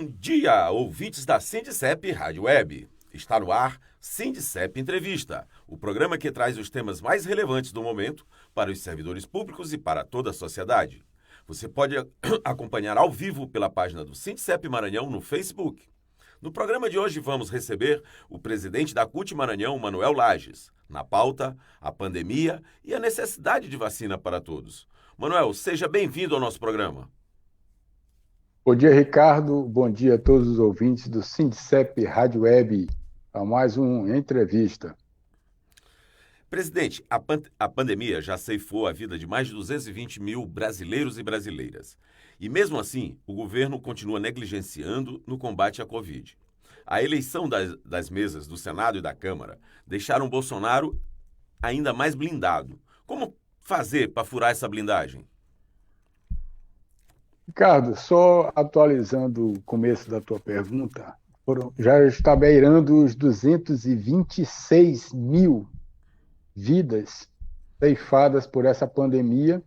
Bom dia, ouvintes da Sindicep Rádio Web. Está no ar Sindicep Entrevista, o programa que traz os temas mais relevantes do momento para os servidores públicos e para toda a sociedade. Você pode acompanhar ao vivo pela página do Sindicep Maranhão no Facebook. No programa de hoje vamos receber o presidente da CUT Maranhão, Manuel Lages. Na pauta, a pandemia e a necessidade de vacina para todos. Manuel, seja bem-vindo ao nosso programa. Bom dia, Ricardo. Bom dia a todos os ouvintes do Sindicep Rádio Web, a mais uma entrevista. Presidente, a pandemia já ceifou a vida de mais de 220 mil brasileiros e brasileiras. E mesmo assim, o governo continua negligenciando no combate à Covid. A eleição das mesas do Senado e da Câmara deixaram Bolsonaro ainda mais blindado. Como fazer para furar essa blindagem? Ricardo, só atualizando o começo da tua pergunta, já está beirando os 226 mil vidas ceifadas por essa pandemia,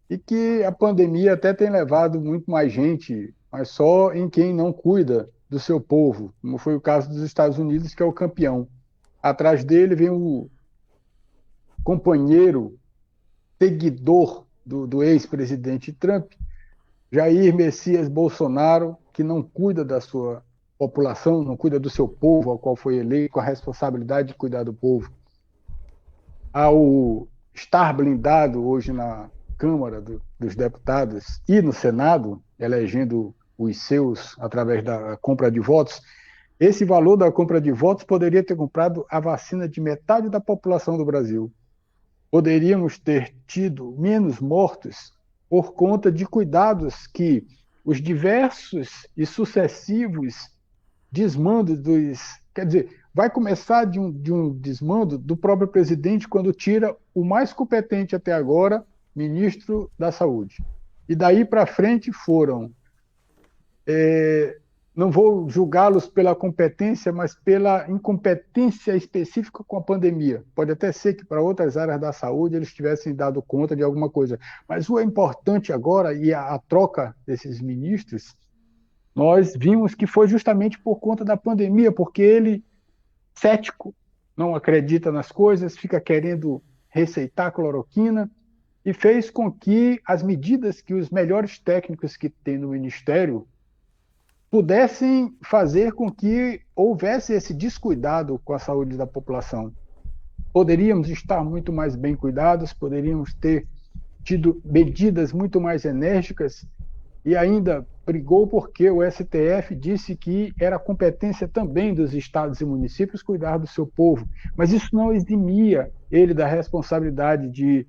e que a pandemia até tem levado muito mais gente, mas só em quem não cuida do seu povo, como foi o caso dos Estados Unidos, que é o campeão. Atrás dele vem o companheiro, seguidor do ex-presidente Trump, Jair Messias Bolsonaro, que não cuida da sua população, não cuida do seu povo, ao qual foi eleito, com a responsabilidade de cuidar do povo. Ao estar blindado hoje na Câmara dos Deputados e no Senado, elegendo os seus através da compra de votos, esse valor da compra de votos poderia ter comprado a vacina de metade da população do Brasil. Poderíamos ter tido menos mortos por conta de cuidados que os diversos e sucessivos desmandos Quer dizer, vai começar de um desmando do próprio presidente quando tira o mais competente até agora, ministro da Saúde. E daí para frente foram... não vou julgá-los pela competência, mas pela incompetência específica com a pandemia. Pode até ser que para outras áreas da saúde eles tivessem dado conta de alguma coisa. Mas o importante agora, e a troca desses ministros, nós vimos que foi justamente por conta da pandemia, porque ele, cético, não acredita nas coisas, fica querendo receitar cloroquina, e fez com que as medidas que os melhores técnicos que tem no Ministério pudessem fazer com que houvesse esse descuidado com a saúde da população. Poderíamos estar muito mais bem cuidados, poderíamos ter tido medidas muito mais enérgicas, e ainda brigou porque o STF disse que era competência também dos estados e municípios cuidar do seu povo. Mas isso não eximia ele da responsabilidade de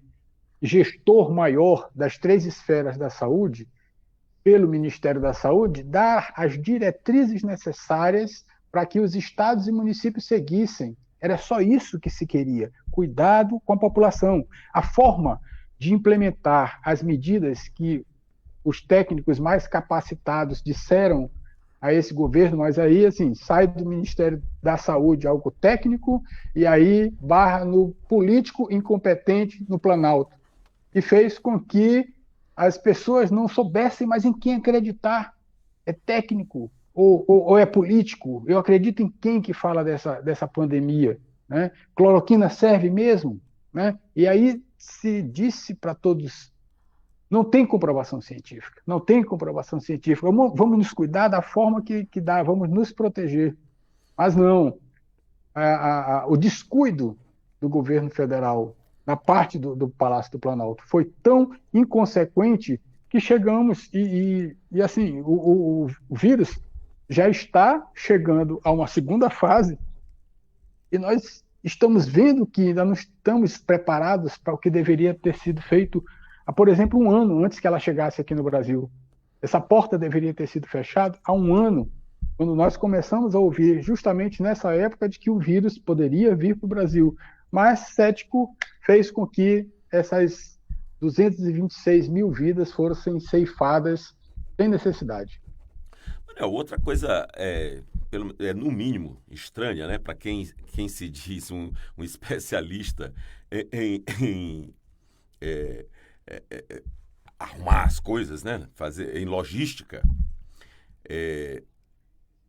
gestor maior das três esferas da saúde, pelo Ministério da Saúde, dar as diretrizes necessárias para que os estados e municípios seguissem. Era só isso que se queria, cuidado com a população. A forma de implementar as medidas que os técnicos mais capacitados disseram a esse governo, mas aí, assim, sai do Ministério da Saúde algo técnico e aí barra no político incompetente no Planalto. E fez com que as pessoas não soubessem mais em quem acreditar. É técnico ou é político? Eu acredito em quem que fala dessa pandemia, né? Cloroquina serve mesmo, né? E aí se disse para todos, não tem comprovação científica, não tem comprovação científica. Vamos nos cuidar da forma que dá, vamos nos proteger. Mas não, o descuido do governo federal na parte do Palácio do Planalto foi tão inconsequente que chegamos assim, o vírus já está chegando a uma segunda fase e nós estamos vendo que ainda não estamos preparados para o que deveria ter sido feito há, por exemplo, um ano antes que ela chegasse aqui no Brasil. Essa porta deveria ter sido fechada há um ano, quando nós começamos a ouvir justamente nessa época de que o vírus poderia vir para o Brasil. Mas cético fez com que essas 226 mil vidas fossem ceifadas sem necessidade. Outra coisa, no mínimo, estranha, né? Para quem se diz um especialista em arrumar as coisas, né? Fazer em logística,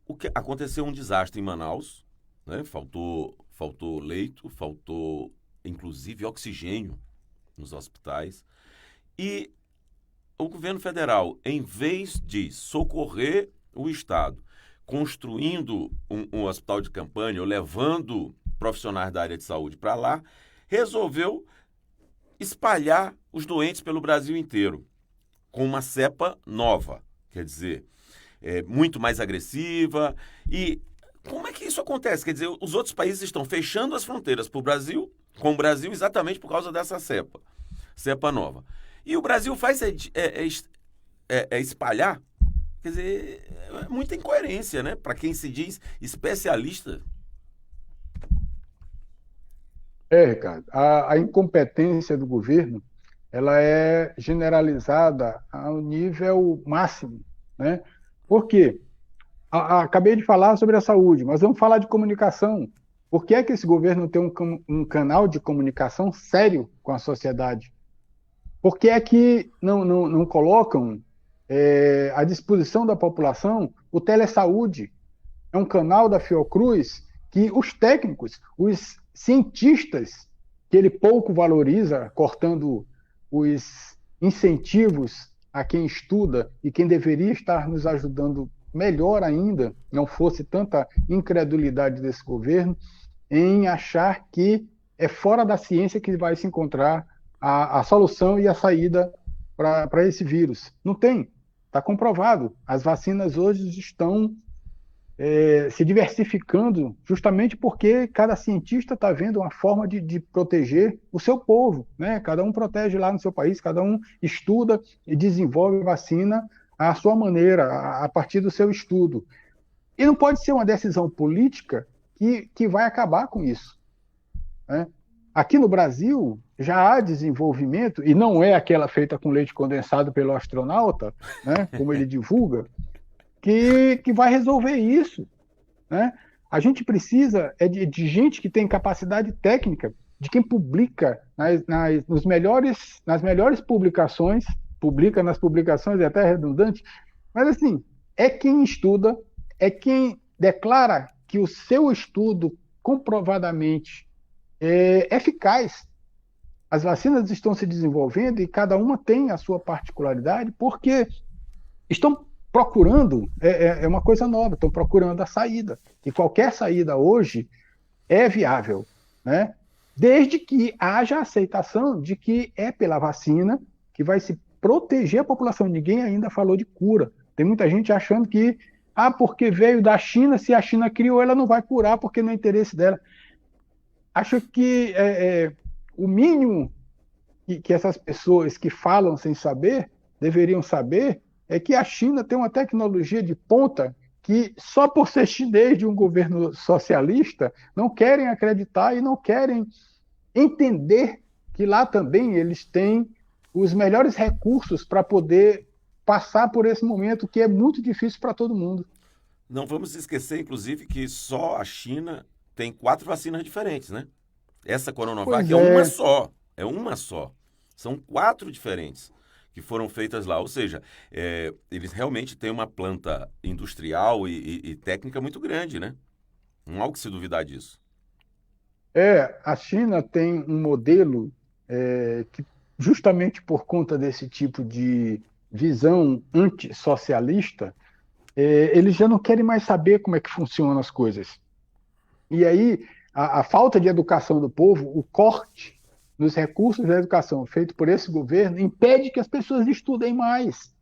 O que aconteceu um desastre em Manaus, né? Faltou leito, faltou inclusive oxigênio nos hospitais. E o governo federal, em vez de socorrer o Estado, construindo um hospital de campanha ou levando profissionais da área de saúde para lá, resolveu espalhar os doentes pelo Brasil inteiro, com uma cepa nova, quer dizer, muito mais agressiva. E como é que isso acontece? Quer dizer, os outros países estão fechando as fronteiras para o Brasil, com o Brasil exatamente por causa dessa cepa nova. E o Brasil faz espalhar, quer dizer, é muita incoerência, né? Para quem se diz especialista. Ricardo, a incompetência do governo, ela é generalizada ao nível máximo, né? Por quê? Acabei de falar sobre a saúde, mas vamos falar de comunicação. Por que é que esse governo tem um canal de comunicação sério com a sociedade? Por que é que não colocam à disposição da população o telesaúde? É um canal da Fiocruz que os técnicos, os cientistas, que ele pouco valoriza, cortando os incentivos a quem estuda e quem deveria estar nos ajudando melhor ainda, não fosse tanta incredulidade desse governo, em achar que é fora da ciência que vai se encontrar a solução e a saída para esse vírus. Não tem, está comprovado. As vacinas hoje estão se diversificando justamente porque cada cientista está vendo uma forma de proteger o seu povo, né? Cada um protege lá no seu país, cada um estuda e desenvolve vacina à sua maneira, a partir do seu estudo. E não pode ser uma decisão política que vai acabar com isso, né? Aqui no Brasil já há desenvolvimento, e não é aquela feita com leite condensado pelo astronauta, né, como ele divulga, que vai resolver isso, né? A gente precisa de gente que tem capacidade técnica, de quem publica nas melhores publicações, publica nas publicações, é até redundante, mas assim, é quem estuda, é quem declara que o seu estudo comprovadamente é eficaz. As vacinas estão se desenvolvendo e cada uma tem a sua particularidade, porque estão procurando, é uma coisa nova, estão procurando a saída. E qualquer saída hoje é viável, né? Desde que haja aceitação de que é pela vacina que vai se proteger a população. Ninguém ainda falou de cura. Tem muita gente achando que, porque veio da China, se a China criou, ela não vai curar porque não é interesse dela. Acho que o mínimo que essas pessoas que falam sem saber deveriam saber é que a China tem uma tecnologia de ponta que, só por ser chinês de um governo socialista, não querem acreditar e não querem entender que lá também eles têm os melhores recursos para poder passar por esse momento que é muito difícil para todo mundo. Não vamos esquecer, inclusive, que só a China tem 4 vacinas diferentes, né? Essa Coronavac é uma só. É uma só. São 4 diferentes que foram feitas lá. Ou seja, eles realmente têm uma planta industrial e técnica muito grande, né? Não há o que se duvidar disso. A China tem um modelo que, justamente por conta desse tipo de visão antissocialista, eles já não querem mais saber como é que funcionam as coisas. E aí, a falta de educação do povo, o corte nos recursos da educação feito por esse governo, impede que as pessoas estudem mais.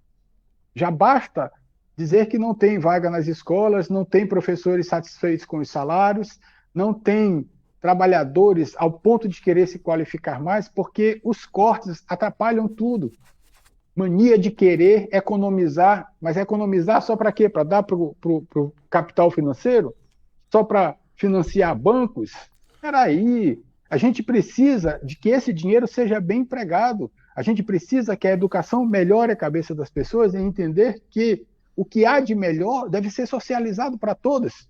Já basta dizer que não tem vaga nas escolas, não tem professores satisfeitos com os salários, não tem trabalhadores ao ponto de querer se qualificar mais, porque os cortes atrapalham tudo. Mania de querer economizar, mas economizar só para quê? Para dar para o capital financeiro? Só para financiar bancos? Peraí, a gente precisa de que esse dinheiro seja bem empregado. A gente precisa que a educação melhore a cabeça das pessoas e entender que o que há de melhor deve ser socializado para todas.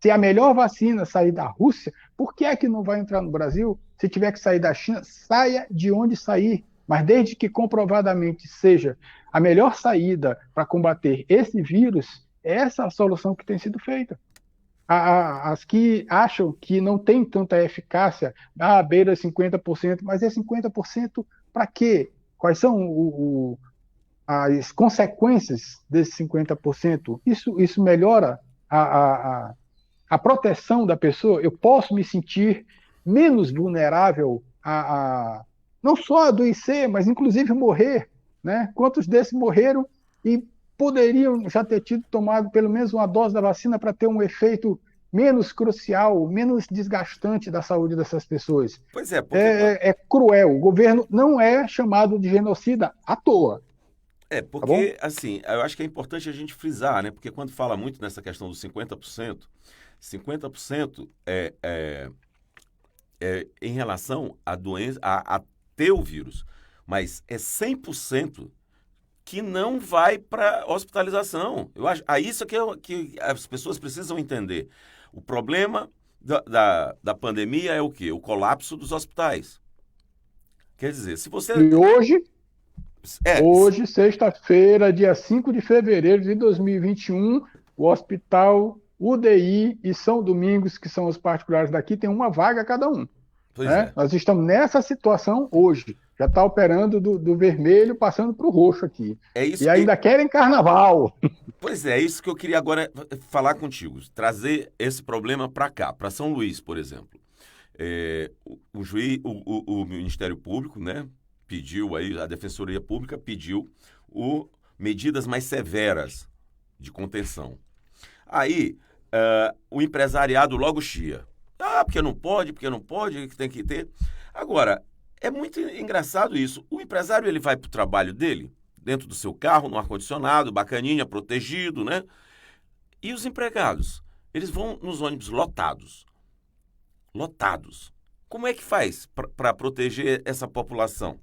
Se a melhor vacina sair da Rússia, por que é que não vai entrar no Brasil? Se tiver que sair da China, saia de onde sair. Mas desde que comprovadamente seja a melhor saída para combater esse vírus, Essa é a solução que tem sido feita. As que acham que não tem tanta eficácia, beira 50%, mas é 50% para quê? Quais são as consequências desses 50%? Isso melhora a, a, a, a proteção da pessoa? Eu posso me sentir menos vulnerável não só a adoecer, mas inclusive morrer, né? Quantos desses morreram e poderiam já ter tido tomado pelo menos uma dose da vacina para ter um efeito menos crucial, menos desgastante da saúde dessas pessoas? Pois é, porque É cruel. O governo não é chamado de genocida à toa, tá bom? assim, eu acho que é importante a gente frisar, né? Porque quando fala muito nessa questão dos 50% é em relação à doença, a ter o vírus, mas é 100% que não vai para hospitalização. Eu acho, isso que as pessoas precisam entender. O problema da pandemia é o quê? O colapso dos hospitais. Quer dizer, se você. E É, hoje, sexta-feira, dia 5 de fevereiro de 2021, o Hospital UDI e São Domingos, que são os particulares daqui, tem uma vaga cada um. pois Né? é. Nós estamos nessa situação hoje. Já está operando do vermelho, passando para o roxo aqui. É E isso. ainda querem carnaval. Pois é isso que eu queria agora falar contigo. Trazer esse problema para cá, para São Luís, por exemplo. O juiz, o Ministério Público, né, pediu aí, a Defensoria Pública pediu medidas mais severas de contenção. Aí, o empresariado logo chia. Porque não pode, que tem que ter. Agora, é muito engraçado isso. O empresário ele vai para o trabalho dele, dentro do seu carro, no ar-condicionado, bacaninha, protegido, né? E os empregados? Eles vão nos ônibus lotados. Lotados. Como é que faz para proteger essa população?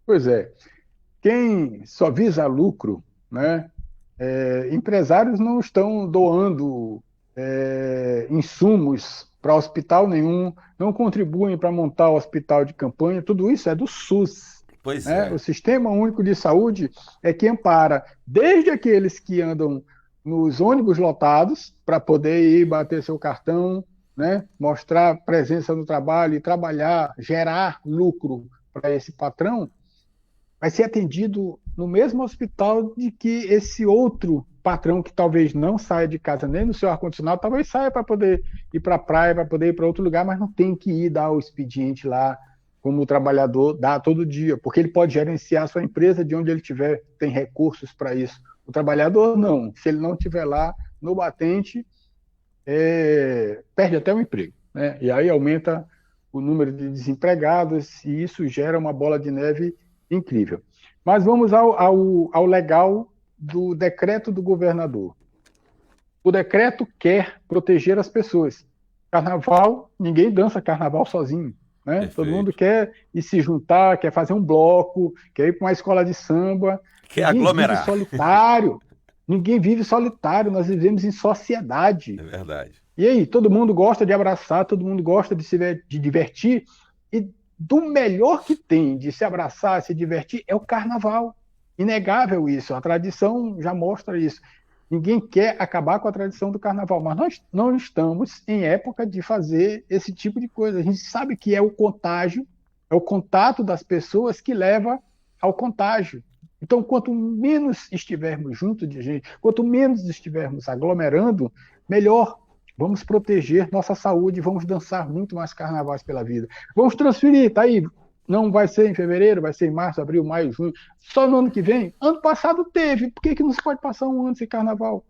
Pois é. Quem só visa lucro, né? Empresários não estão doando insumos para hospital nenhum, não contribuem para montar o hospital de campanha, tudo isso é do SUS. Pois Né? O é. Sistema Único de Saúde é que ampara desde aqueles que andam nos ônibus lotados para poder ir bater seu cartão, né? Mostrar presença no trabalho e trabalhar, gerar lucro para esse patrão, vai ser atendido no mesmo hospital de que esse outro patrão que talvez não saia de casa nem no seu ar-condicionado, talvez saia para poder ir para a praia, para poder ir para outro lugar, mas não tem que ir dar o expediente lá, como o trabalhador dá todo dia, porque ele pode gerenciar a sua empresa de onde ele estiver, tem recursos para isso. O trabalhador não, se ele não estiver lá no batente, perde até o emprego, né? E aí aumenta o número de desempregados e isso gera uma bola de neve incrível. Mas vamos ao legal do decreto do governador. O decreto quer proteger as pessoas. Carnaval, ninguém dança carnaval sozinho. Né? Todo mundo Perfeito. quer ir se juntar, quer fazer um bloco, quer ir para uma escola de samba. Quer Ninguém vive aglomerar. solitário. Ninguém vive solitário, nós vivemos em sociedade. É verdade. E aí, todo mundo gosta de abraçar, todo mundo gosta de divertir, e do melhor que tem de se abraçar, se divertir, é o carnaval. Inegável isso, a tradição já mostra isso. Ninguém quer acabar com a tradição do carnaval, mas nós não estamos em época de fazer esse tipo de coisa. A gente sabe que é o contágio, é o contato das pessoas que leva ao contágio. Então, quanto menos estivermos juntos de gente, quanto menos estivermos aglomerando, melhor. Vamos proteger nossa saúde, vamos dançar muito mais carnavais pela vida. Vamos transferir, tá aí. Não vai ser em fevereiro, vai ser em março, abril, maio, junho. Só no ano que vem? Ano passado teve. Por que não se pode passar um ano sem carnaval?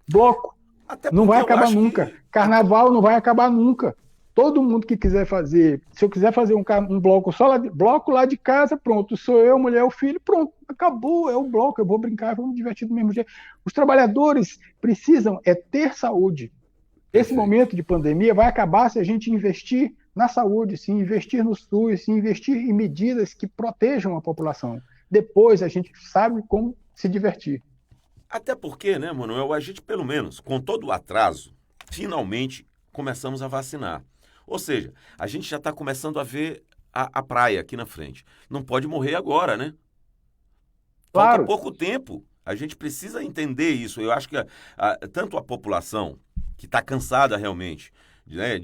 Bloco. Até Não porque vai eu acabar acho nunca. que. Carnaval não vai acabar nunca. Todo mundo que quiser fazer, se eu quiser fazer um bloco só bloco lá de casa, pronto, sou eu, a mulher, o filho, pronto, acabou, é o bloco, eu vou brincar, vamos divertir do mesmo jeito. Os trabalhadores precisam ter saúde. Esse Perfeito. momento de pandemia vai acabar se a gente investir na saúde, se investir no SUS, se investir em medidas que protejam a população. Depois a gente sabe como se divertir. Até porque, né, Manuel, a gente, pelo menos, com todo o atraso, finalmente começamos a vacinar. Ou seja, a gente já está começando a ver a praia aqui na frente. Não pode morrer agora, né? Falta Claro, pouco tempo. A gente precisa entender isso. Eu acho que tanto a população, que está cansada realmente, né,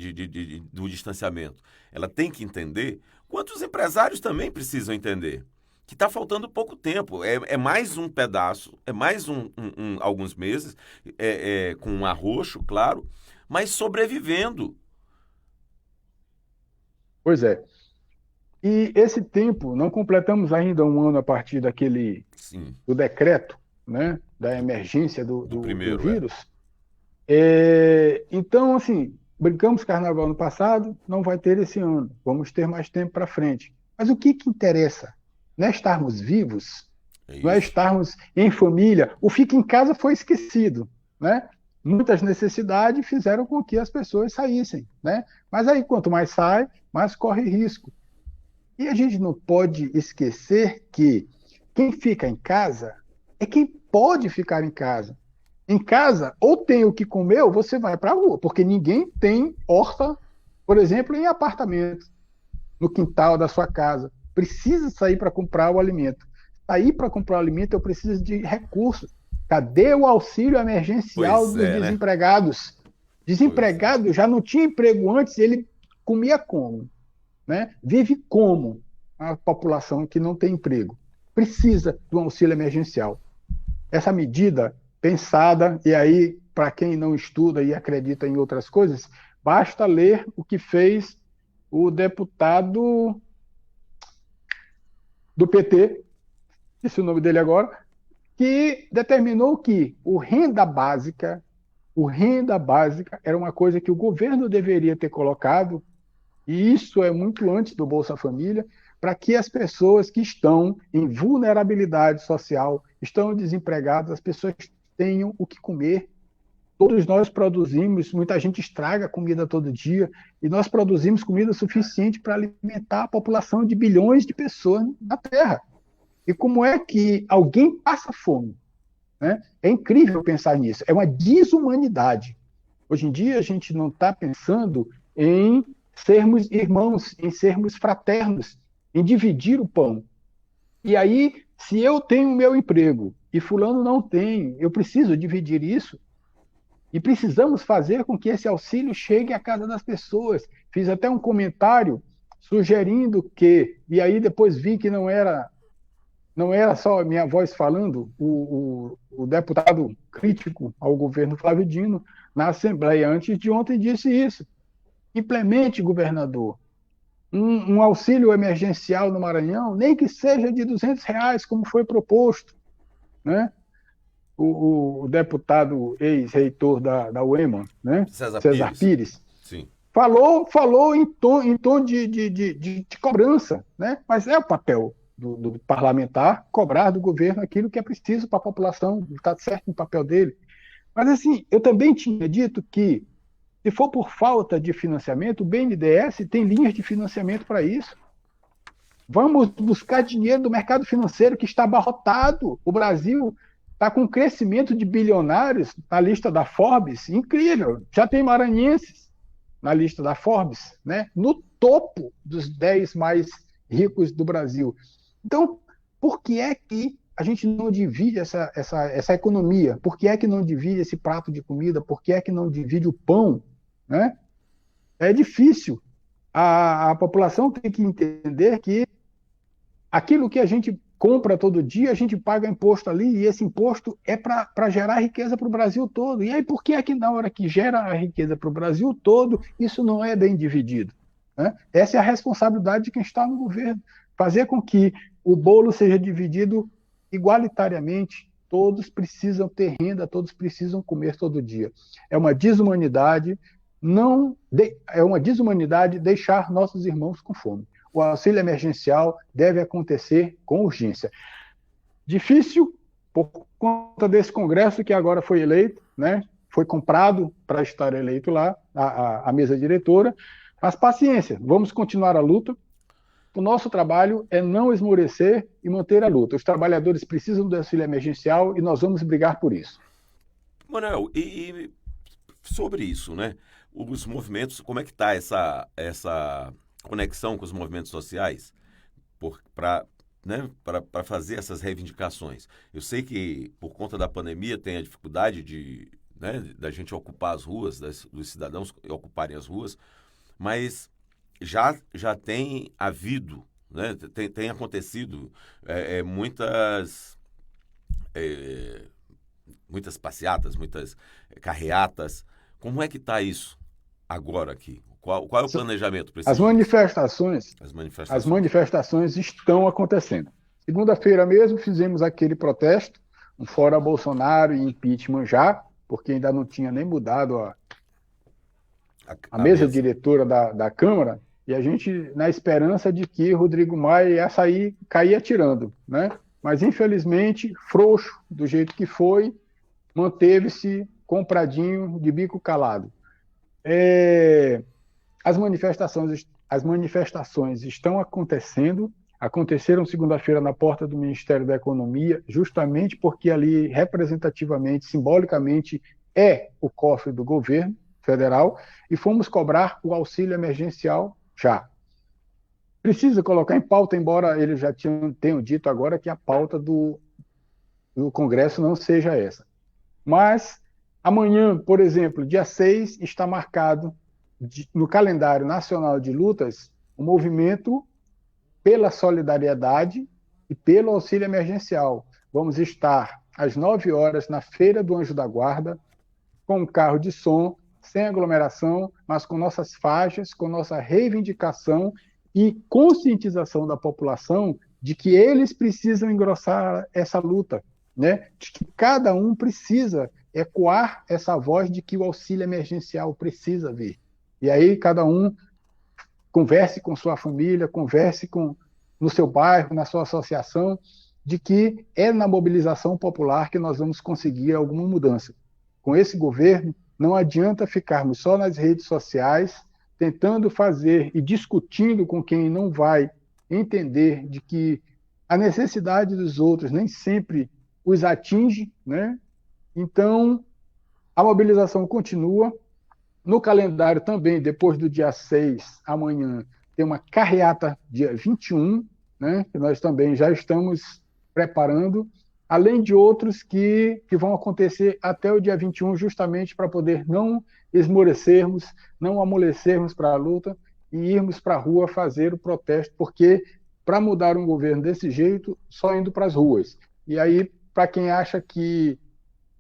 do distanciamento, ela tem que entender, quanto os empresários também precisam entender. Que está faltando pouco tempo. É mais um pedaço, é mais alguns meses, com um arroxo, claro, mas sobrevivendo. Pois é. E esse tempo, não completamos ainda um ano a partir Sim, do decreto, né, da emergência do do primeiro, vírus. Então, assim, brincamos carnaval no passado, não vai ter esse ano. Vamos ter mais tempo para frente. Mas o que interessa? Não é estarmos vivos, é não é isso. estarmos em família. O fica em casa foi esquecido, né? Muitas necessidades fizeram com que as pessoas saíssem, né? Mas aí, quanto mais sai, mais corre risco. E a gente não pode esquecer que quem fica em casa é quem pode ficar em casa. Em casa, ou tem o que comer, ou você vai para a rua, porque ninguém tem horta, por exemplo, em apartamento, no quintal da sua casa. Precisa sair para comprar o alimento. Sair para comprar o alimento, eu preciso de recursos. Cadê o auxílio emergencial Pois dos é, né? desempregados? Pois é. Desempregado já não tinha emprego antes, ele comia como? Né? Vive como a população que não tem emprego. Precisa do auxílio emergencial. Essa medida pensada, e aí, para quem não estuda e acredita em outras coisas, basta ler o que fez o deputado do PT, esse é o nome dele agora, que determinou que o renda básica era uma coisa que o governo deveria ter colocado, e isso é muito antes do Bolsa Família, para que as pessoas que estão em vulnerabilidade social, estão desempregadas, as pessoas tenham o que comer. Todos nós produzimos, muita gente estraga comida todo dia, e nós produzimos comida suficiente para alimentar a população de bilhões de pessoas na Terra. E como é que alguém passa fome? Né? É incrível pensar nisso. É uma desumanidade. Hoje em dia, a gente não está pensando em sermos irmãos, em sermos fraternos, em dividir o pão. E aí, se eu tenho o meu emprego e fulano não tem, eu preciso dividir isso e precisamos fazer com que esse auxílio chegue à casa das pessoas. Fiz até um comentário sugerindo que, e aí depois vi que não era só minha voz falando, o deputado crítico ao governo Flávio Dino, na Assembleia antes de ontem, disse isso. Implemente, governador, um auxílio emergencial no Maranhão, nem que seja de R$ 200, como foi proposto. Né? O deputado ex-reitor da UEMA, né? César César Pires. Pires, Sim. falou em tom de cobrança, né? Mas é o papel do parlamentar cobrar do governo aquilo que é preciso para a população, está certo no papel dele. Mas, assim, eu também tinha dito que, se for por falta de financiamento, o BNDES tem linhas de financiamento para isso. Vamos buscar dinheiro do mercado financeiro que está abarrotado. O Brasil está com um crescimento de bilionários na lista da Forbes, incrível. Já tem maranhenses na lista da Forbes, né? No topo dos 10 mais ricos do Brasil. Então, por que é que a gente não divide essa economia? Por que é que não divide esse prato de comida? Por que é que não divide o pão? Né? É difícil. A população tem que entender que aquilo que a gente compra todo dia, a gente paga imposto ali, e esse imposto é para gerar riqueza para o Brasil todo. E aí, por que é que na hora que gera a riqueza para o Brasil todo, isso não é bem dividido? Né? Essa é a responsabilidade de quem está no governo. Fazer com que o bolo seja dividido igualitariamente. Todos precisam ter renda, todos precisam comer todo dia. É uma desumanidade, é uma desumanidade deixar nossos irmãos com fome. O auxílio emergencial deve acontecer com urgência. Difícil por conta desse Congresso que agora foi eleito, né? Foi comprado para estar eleito lá, a mesa diretora, mas paciência, vamos continuar a luta. O nosso trabalho é não esmorecer e manter a luta. Os trabalhadores precisam do auxílio emergencial e nós vamos brigar por isso. Manuel, e sobre isso, né? Os movimentos, como é que está essa conexão com os movimentos sociais? né, para fazer essas reivindicações? Eu sei que, por conta da pandemia, tem a dificuldade de, né, da gente ocupar as ruas, dos cidadãos ocuparem as ruas, mas já tem havido, né, tem acontecido muitas, é, muitas passeatas, muitas carreatas. Como é que está isso agora aqui? Qual é o planejamento para esses As dias? manifestações, As as manifestações. manifestações estão acontecendo. Segunda-feira mesmo fizemos aquele protesto, um fora Bolsonaro e impeachment já, porque ainda não tinha nem mudado a A mesa mesa. diretora da Câmara, e a gente na esperança de que Rodrigo Maia ia sair, cair atirando, né? Mas infelizmente, frouxo do jeito que foi, manteve-se compradinho de bico calado. É, as manifestações estão acontecendo, aconteceram segunda-feira na porta do Ministério da Economia, justamente porque ali, representativamente, simbolicamente, é o cofre do governo federal, e fomos cobrar o auxílio emergencial já. Precisa colocar em pauta, embora eles já tenham dito agora que a pauta do Congresso não seja essa. Mas amanhã, por exemplo, dia 6, está marcado no calendário nacional de lutas o movimento pela solidariedade e pelo auxílio emergencial. Vamos estar às 9 horas na Feira do Anjo da Guarda, com um carro de som, sem aglomeração, mas com nossas faixas, com nossa reivindicação e conscientização da população de que eles precisam engrossar essa luta, né? De que cada um precisa ecoar essa voz de que o auxílio emergencial precisa vir. E aí cada um converse com sua família, converse no seu bairro, na sua associação, de que é na mobilização popular que nós vamos conseguir alguma mudança. Com esse governo, não adianta ficarmos só nas redes sociais, tentando fazer e discutindo com quem não vai entender de que a necessidade dos outros nem sempre os atinge, né? Então, a mobilização continua. No calendário também, depois do dia 6, amanhã, tem uma carreata dia 21, né, que nós também já estamos preparando, além de outros que vão acontecer até o dia 21, justamente para poder não esmorecermos, não amolecermos para a luta e irmos para a rua fazer o protesto, porque para mudar um governo desse jeito, só indo para as ruas. E aí, para quem acha que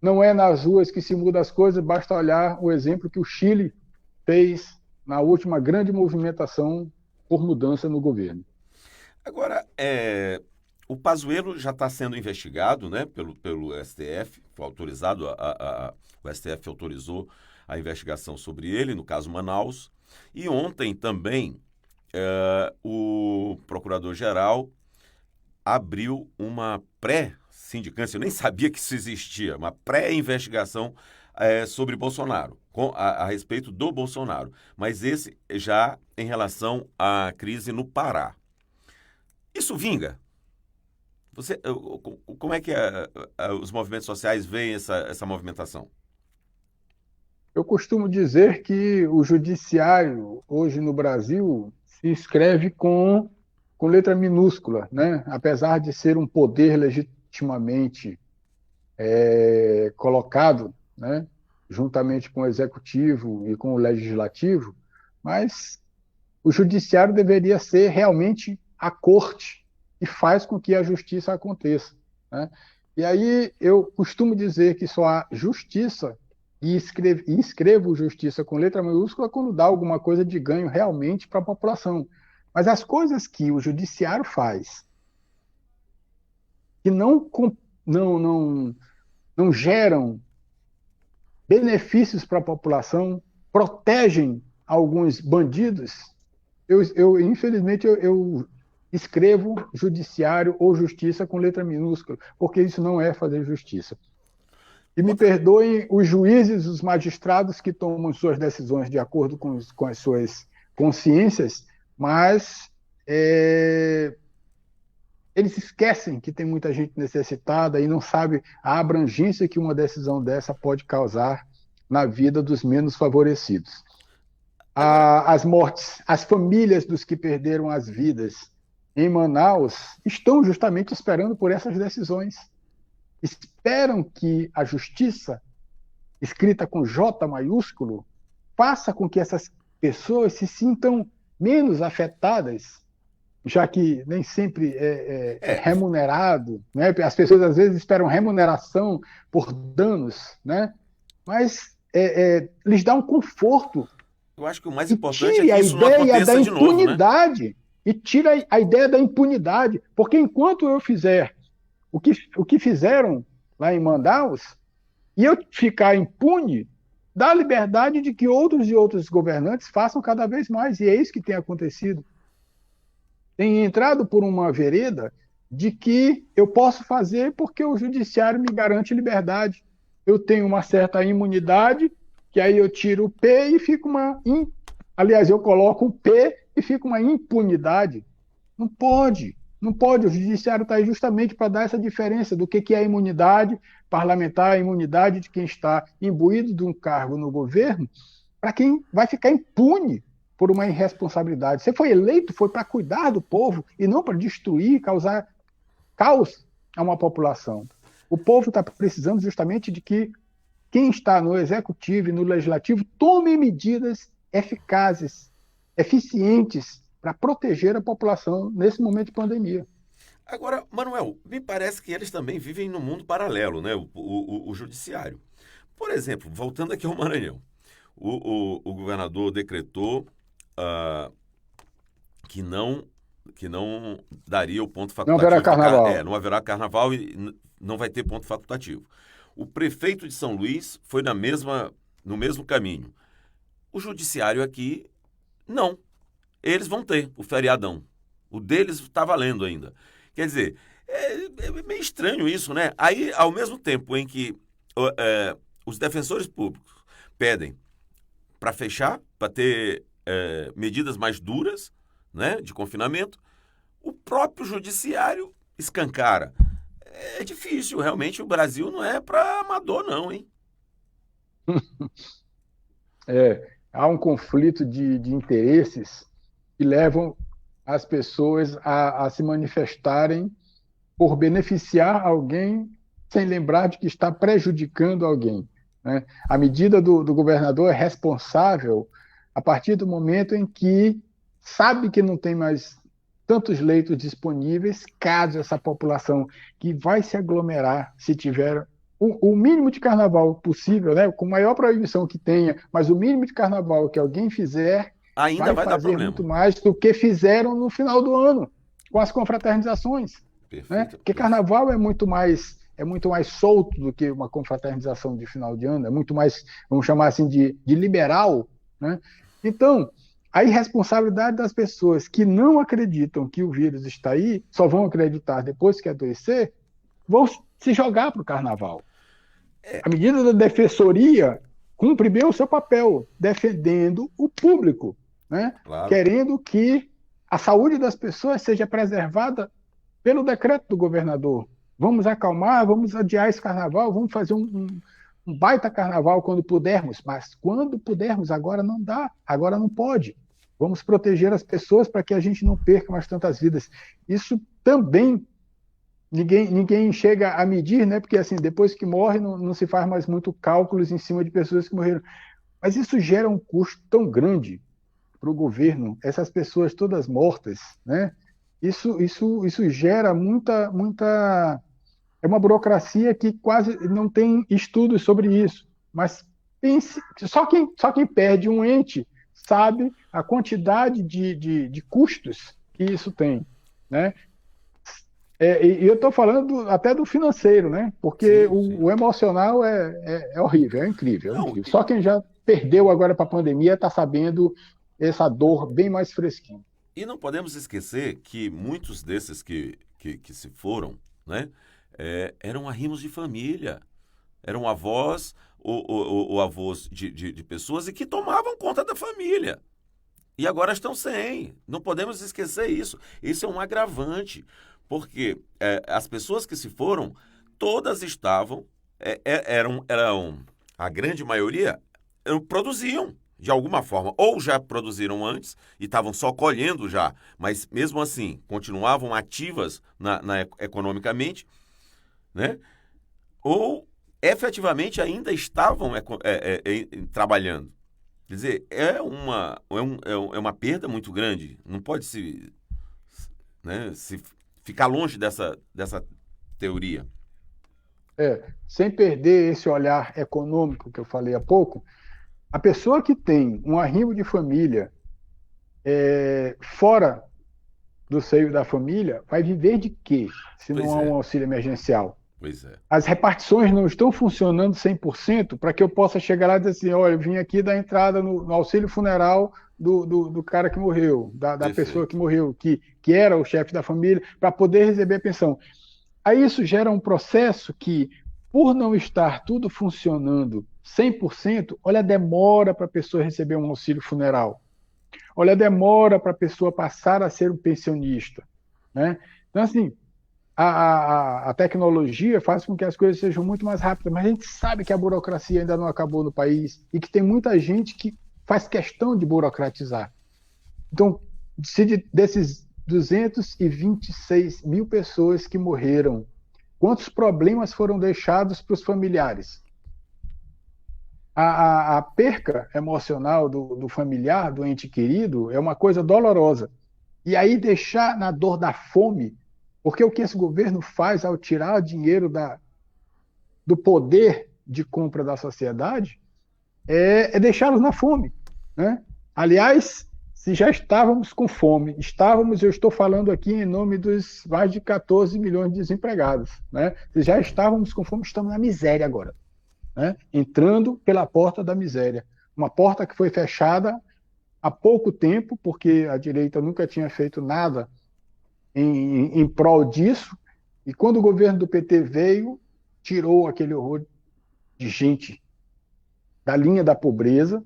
não é nas ruas que se muda as coisas, basta olhar o exemplo que o Chile fez na última grande movimentação por mudança no governo. Agora, o Pazuello já está sendo investigado, né, pelo STF, foi autorizado, o STF autorizou a investigação sobre ele, no caso Manaus, e ontem também o Procurador-Geral abriu uma pré-sindicância, eu nem sabia que isso existia, uma pré-investigação sobre Bolsonaro, a respeito do Bolsonaro, mas esse já em relação à crise no Pará. Isso vinga? Como é que os movimentos sociais veem essa movimentação? Eu costumo dizer que o judiciário, hoje no Brasil, se escreve com letra minúscula, né? Apesar de ser um poder legitimamente colocado, né? Juntamente com o executivo e com o legislativo, mas o judiciário deveria ser realmente a corte que faz com que a justiça aconteça, né? E aí eu costumo dizer que só há justiça e escrevo justiça com letra maiúscula quando dá alguma coisa de ganho realmente para a população. Mas as coisas que o judiciário faz que não geram benefícios para a população, protegem alguns bandidos, infelizmente, eu escrevo judiciário ou justiça com letra minúscula, porque isso não é fazer justiça. E me Outra, perdoem os juízes, os magistrados que tomam suas decisões de acordo com as suas consciências, mas eles esquecem que tem muita gente necessitada e não sabe a abrangência que uma decisão dessa pode causar na vida dos menos favorecidos. agora, As mortes, as famílias dos que perderam as vidas, em Manaus estão justamente esperando por essas decisões. Esperam que a justiça, escrita com J maiúsculo, faça com que essas pessoas se sintam menos afetadas, já que nem sempre é É, remunerado, né? As pessoas às vezes esperam remuneração por danos, né? Mas lhes dá um conforto eu acho que o mais e importante é tire que a isso não ideia da aconteça de novo, né? impunidade, e tire a ideia da impunidade, porque enquanto eu fizer o que fizeram lá em Manaus, e eu ficar impune, dá a liberdade de que outros e outros governantes façam cada vez mais, e é isso que tem acontecido. Tem entrado por uma vereda de que eu posso fazer porque o judiciário me garante liberdade. Eu tenho uma certa imunidade, que aí eu tiro o P e fica uma. Aliás, eu coloco o P e fica uma impunidade. Não pode, não pode. O judiciário está aí justamente para dar essa diferença do que é a imunidade parlamentar, a imunidade de quem está imbuído de um cargo no governo, para quem vai ficar impune por uma irresponsabilidade. Você foi eleito, foi para cuidar do povo e não para destruir, causar caos a uma população. O povo está precisando justamente de que quem está no executivo e no legislativo tome medidas eficazes, eficientes para proteger a população nesse momento de pandemia. Agora, Manuel, me parece que eles também vivem num mundo paralelo, né? O judiciário. Por exemplo, voltando aqui ao Maranhão, o governador decretou ah, que não que não daria o ponto Não haverá facultativo carnaval. não haverá carnaval e não vai ter ponto facultativo. O prefeito de São Luís foi no mesmo caminho. O judiciário aqui, não. Eles vão ter o feriadão. O deles está valendo ainda. Quer dizer, é meio estranho isso, né? Aí, ao mesmo tempo em que os defensores públicos pedem para fechar, para ter medidas mais duras, né, de confinamento, o próprio judiciário escancara. É difícil, realmente o Brasil não é para amador, não, hein? Há um conflito de interesses que levam as pessoas a se manifestarem por beneficiar alguém sem lembrar de que está prejudicando alguém, né? A medida do governador é responsável a partir do momento em que sabe que não tem mais tantos leitos disponíveis, caso essa população que vai se aglomerar, se tiver o mínimo de carnaval possível, né, com a maior proibição que tenha, mas o mínimo de carnaval que alguém fizer Ainda vai vai dar fazer problema. muito mais do que fizeram no final do ano, com as confraternizações, né? Perfeito, Porque carnaval é muito mais solto do que uma confraternização de final de ano, é muito mais, vamos chamar assim, de liberal, né? Então, a irresponsabilidade das pessoas que não acreditam que o vírus está aí, só vão acreditar depois que adoecer, vão se jogar para o carnaval. A medida da defensoria cumpre bem o seu papel, defendendo o público, né? claro. Querendo que a saúde das pessoas seja preservada pelo decreto do governador. Vamos acalmar, vamos adiar esse carnaval, vamos fazer um baita carnaval quando pudermos, mas quando pudermos, agora não dá, agora não pode. Vamos proteger as pessoas para que a gente não perca mais tantas vidas. Isso também ninguém chega a medir, né? Porque assim, depois que morre, não se faz mais muito cálculos em cima de pessoas que morreram. Mas isso gera um custo tão grande para o governo, essas pessoas todas mortas, né? Isso gera muita. É uma burocracia que quase não tem estudos sobre isso. Mas pense, só quem perde um ente sabe a quantidade de custos que isso tem, né? E eu estou falando até do financeiro, né? Porque Sim, sim. o emocional é horrível, é incrível, é Não, incrível. Só quem já perdeu agora para a pandemia está sabendo essa dor bem mais fresquinha. e não podemos esquecer que muitos desses que se foram, né, eram arrimos de família, eram avós ou avós de pessoas e que tomavam conta da família. E agora estão sem. Não podemos esquecer isso. Isso é um agravante, porque as pessoas que se foram, todas estavam, eram, a grande maioria, produziam. de alguma forma, ou já produziram antes e estavam só colhendo já, mas mesmo assim continuavam ativas economicamente, né? Ou efetivamente ainda estavam trabalhando. Quer dizer, é uma perda muito grande. Não pode se ficar longe dessa teoria. Sem perder esse olhar econômico que eu falei há pouco, a pessoa que tem um arrimo de família fora do seio da família vai viver de quê, se não Pois há um é, auxílio emergencial? pois é. As repartições não estão funcionando 100% para que eu possa chegar lá e dizer assim, olha, eu vim aqui dar entrada no auxílio funeral do cara que morreu, da pessoa que Perfeito. morreu, que era o chefe da família, para poder receber a pensão. Aí isso gera um processo que, por não estar tudo funcionando 100%, olha a demora para a pessoa receber um auxílio funeral. Olha a demora para a pessoa passar a ser um pensionista. Né? Então, assim, a tecnologia faz com que as coisas sejam muito mais rápidas, mas a gente sabe que a burocracia ainda não acabou no país e que tem muita gente que faz questão de burocratizar. Então, desses 226 mil pessoas que morreram, quantos problemas foram deixados para os familiares? A perca emocional do familiar, do ente querido, é uma coisa dolorosa. E aí deixar na dor da fome, porque o que esse governo faz ao tirar dinheiro do poder de compra da sociedade é deixá-los na fome. Né? Aliás, se já estávamos com fome, eu estou falando aqui em nome dos mais de 14 milhões de desempregados. Né? Se já estávamos com fome, estamos na miséria agora. Né? Entrando pela porta da miséria. Uma porta que foi fechada há pouco tempo, porque a direita nunca tinha feito nada em prol disso, e quando o governo do PT veio, tirou aquele horror de gente da linha da pobreza,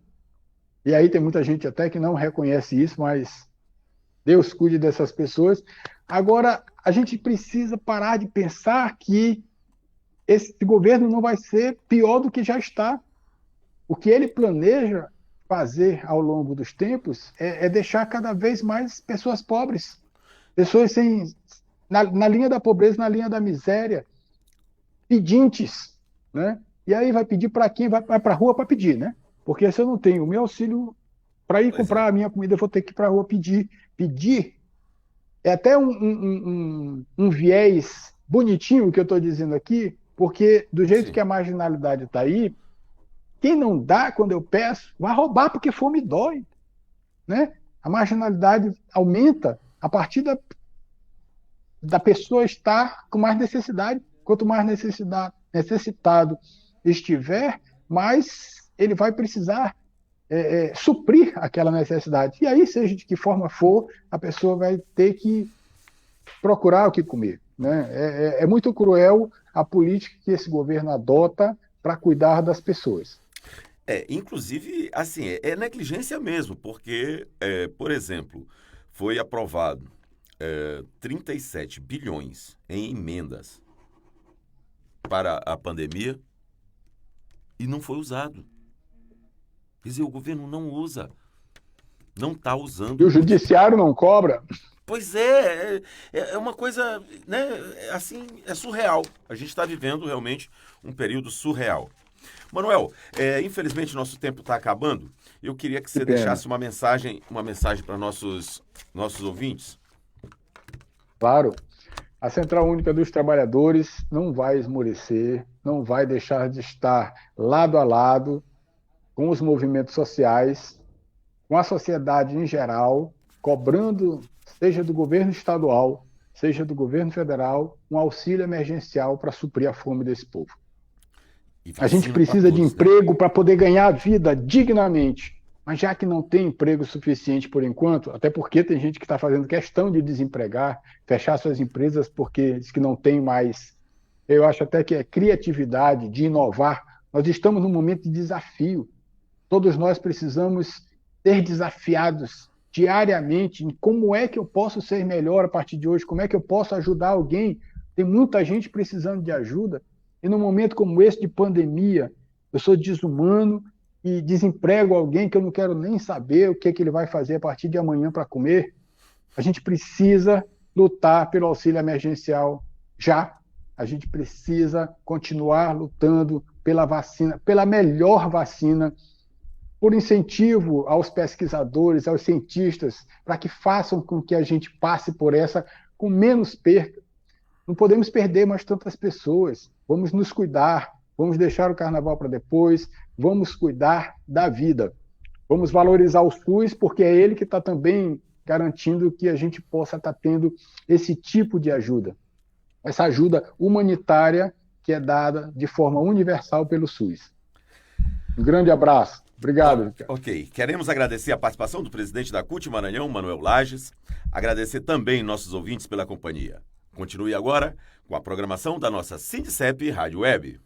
e aí tem muita gente até que não reconhece isso, mas Deus cuide dessas pessoas. Agora, a gente precisa parar de pensar que esse governo não vai ser pior do que já está. O que ele planeja fazer ao longo dos tempos é deixar cada vez mais pessoas pobres, pessoas na linha da pobreza, na linha da miséria, pedintes, né? E aí vai pedir para quem? Vai para a rua para pedir, né? Porque se eu não tenho o meu auxílio para ir Pois é. comprar a minha comida, eu vou ter que ir para a rua pedir. Pedir é até um viés bonitinho que eu estou dizendo aqui, porque do jeito que Sim. a marginalidade está aí, quem não dá quando eu peço, vai roubar porque fome dói. Né? A marginalidade aumenta a partir da pessoa estar com mais necessidade. Quanto mais necessitado estiver, mais ele vai precisar suprir aquela necessidade. E aí, seja de que forma for, a pessoa vai ter que procurar o que comer. Né? É muito cruel a política que esse governo adota para cuidar das pessoas. Inclusive, assim, é negligência mesmo, porque, por exemplo, foi aprovado 37 bilhões em emendas para a pandemia e não foi usado. Quer dizer, o governo não usa, não está E usando o porque... judiciário não cobra. Pois é uma coisa, né, assim, é surreal. A gente está vivendo realmente um período surreal. Manuel, infelizmente nosso tempo está acabando. Eu queria que Que você pena. deixasse uma mensagem para nossos ouvintes. Claro, a Central Única dos Trabalhadores não vai esmorecer, não vai deixar de estar lado a lado com os movimentos sociais, com a sociedade em geral, cobrando, seja do governo estadual, seja do governo federal, um auxílio emergencial para suprir a fome desse povo. E A gente vacina para precisa de todos, né? emprego para poder ganhar a vida dignamente. Mas já que não tem emprego suficiente por enquanto, até porque tem gente que está fazendo questão de desempregar, fechar suas empresas porque diz que não tem mais, eu acho até que é criatividade de inovar. Nós estamos num momento de desafio. Todos nós precisamos ser desafiados diariamente em como é que eu posso ser melhor a partir de hoje, como é que eu posso ajudar alguém. Tem muita gente precisando de ajuda. E num momento como esse de pandemia, eu sou desumano e desemprego alguém que eu não quero nem saber o que, que ele vai fazer a partir de amanhã para comer. A gente precisa lutar pelo auxílio emergencial já. A gente precisa continuar lutando pela vacina, pela melhor vacina, por incentivo aos pesquisadores, aos cientistas, para que façam com que a gente passe por essa com menos perca. Não podemos perder mais tantas pessoas. Vamos nos cuidar, vamos deixar o carnaval para depois, vamos cuidar da vida. Vamos valorizar o SUS, porque é ele que está também garantindo que a gente possa estar tendo esse tipo de ajuda. Essa ajuda humanitária que é dada de forma universal pelo SUS. Um grande abraço. Obrigado, Ricardo. Ok. Queremos agradecer a participação do presidente da CUT Maranhão, Manuel Lages. Agradecer também nossos ouvintes pela companhia. Continue agora com a programação da nossa Sindicep Rádio Web.